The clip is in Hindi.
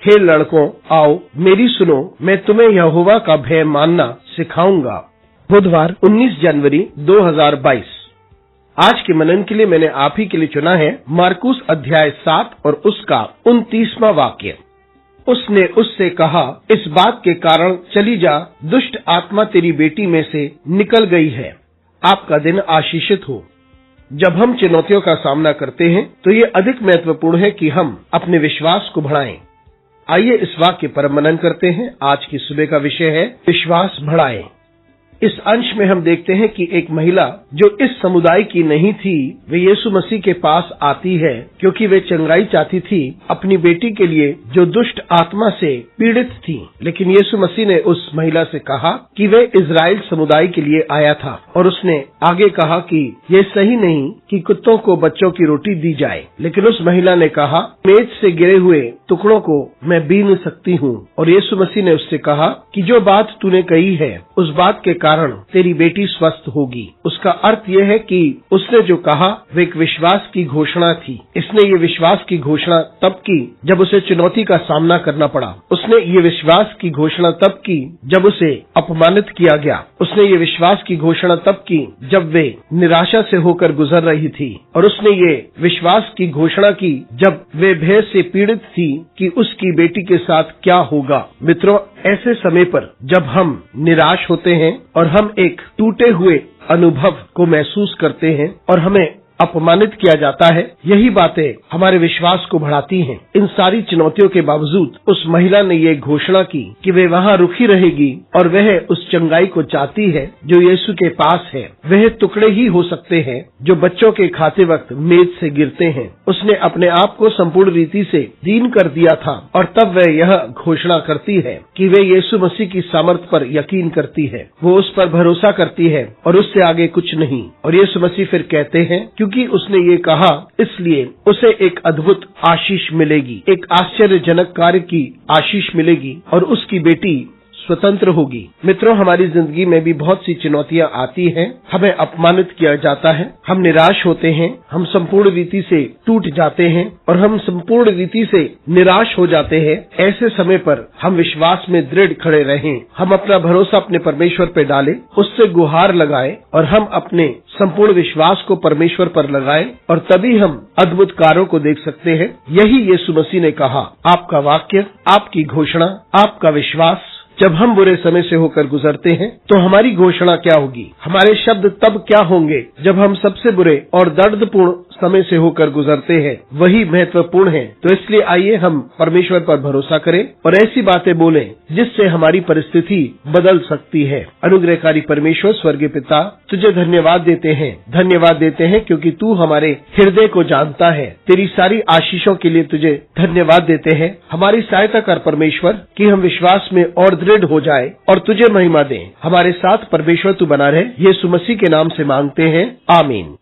हे लड़कों, आओ मेरी सुनो, मैं तुम्हें यहोवा का भय मानना सिखाऊंगा। बुधवार 19 जनवरी 2022। आज के मनन के लिए मैंने आप ही के लिए चुना है मार्कुस अध्याय 7 और उसका 29वां वाक्य। उसने उससे कहा, इस बात के कारण चली जा, दुष्ट आत्मा तेरी बेटी में से निकल गई है। आपका दिन आशीषित हो। जब हम चुनौतियों का सामना करते हैं तो ये अधिक महत्वपूर्ण है कि हम अपने विश्वास को बढ़ाएं। आइए इस वाक्य पर मनन करते हैं। आज की सुबह का विषय है विश्वास बढ़ाएं। इस अंश में हम देखते हैं कि एक महिला जो इस समुदाय की नहीं थी, वे यीशु मसीह के पास आती है क्योंकि वे चंगाई चाहती थी अपनी बेटी के लिए जो दुष्ट आत्मा से पीड़ित थी। लेकिन यीशु मसीह ने उस महिला से कहा कि वे इजराइल समुदाय के लिए आया था और उसने आगे कहा कि ये सही नहीं कि कुत्तों को बच्चों की रोटी दी जाए। लेकिन उस महिला ने कहा, मेज से गिरे हुए टुकड़ों को मैं बीन सकती हूँ। और यीशु मसीह ने उससे कहा कि जो बात तूने कही है उस बात के कारण तेरी बेटी स्वस्थ होगी। उसका अर्थ यह है कि उसने जो कहा वे एक विश्वास की घोषणा थी। इसने ये विश्वास की घोषणा तब की जब उसे चुनौती का सामना करना पड़ा। उसने ये विश्वास की घोषणा तब की जब उसे अपमानित किया गया। उसने ये विश्वास की घोषणा तब की जब वे निराशा से होकर गुजर रही थी। और उसने ये विश्वास की घोषणा की जब वे भय से पीड़ित थी कि उसकी बेटी के साथ क्या होगा। मित्रों, ऐसे समय पर जब हम निराश होते हैं और हम एक टूटे हुए अनुभव को महसूस करते हैं और हमें अपमानित किया जाता है, यही बातें हमारे विश्वास को बढ़ाती हैं। इन सारी चुनौतियों के बावजूद उस महिला ने ये घोषणा की कि वे वहाँ रुकी रहेगी और वह उस चंगाई को चाहती है जो यीशु के पास है। वह टुकड़े ही हो सकते हैं जो बच्चों के खाते वक्त मेज से गिरते हैं। उसने अपने आप को संपूर्ण रीति से दीन कर दिया था और तब वह यह घोषणा करती है कि वे यीशु मसीह की सामर्थ पर यकीन करती है। वो उस पर भरोसा करती है और उससे आगे कुछ नहीं। और यीशु मसीह फिर कहते हैं, क्योंकि उसने ये कहा इसलिए उसे एक अद्भुत आशीष मिलेगी, एक आश्चर्यजनक कार्य की आशीष मिलेगी और उसकी बेटी स्वतंत्र होगी। मित्रों, हमारी जिंदगी में भी बहुत सी चुनौतियां आती हैं। हमें अपमानित किया जाता है, हम निराश होते हैं, हम संपूर्ण रीति से टूट जाते हैं और हम संपूर्ण रीति से निराश हो जाते हैं। ऐसे समय पर हम विश्वास में दृढ़ खड़े रहें। हम अपना भरोसा अपने परमेश्वर पे डालें, उससे गुहार लगाएं और हम अपने संपूर्ण विश्वास को परमेश्वर पर लगाएं और तभी हम अद्भुत कार्यों को देख सकते हैं। यही यीशु मसीह ने कहा। आपका वाक्य, आपकी घोषणा, आपका विश्वास। जब हम बुरे समय से होकर गुजरते हैं तो हमारी घोषणा क्या होगी? हमारे शब्द तब क्या होंगे जब हम सबसे बुरे और दर्दपूर्ण समय से होकर गुजरते हैं? वही महत्वपूर्ण है। तो इसलिए आइए हम परमेश्वर पर भरोसा करें और ऐसी बातें बोलें जिससे हमारी परिस्थिति बदल सकती है। अनुग्रहकारी परमेश्वर स्वर्गीय पिता, तुझे धन्यवाद देते हैं क्योंकि तू हमारे हृदय को जानता है। तेरी सारी आशीषों के लिए तुझे धन्यवाद देते हैं। हमारी सहायता कर परमेश्वर कि हम विश्वास में और दृढ़ हो जाए और तुझे महिमा दें। हमारे साथ परमेश्वर तू बना रहे। यीशु मसीह के नाम से मांगते हैं, आमीन।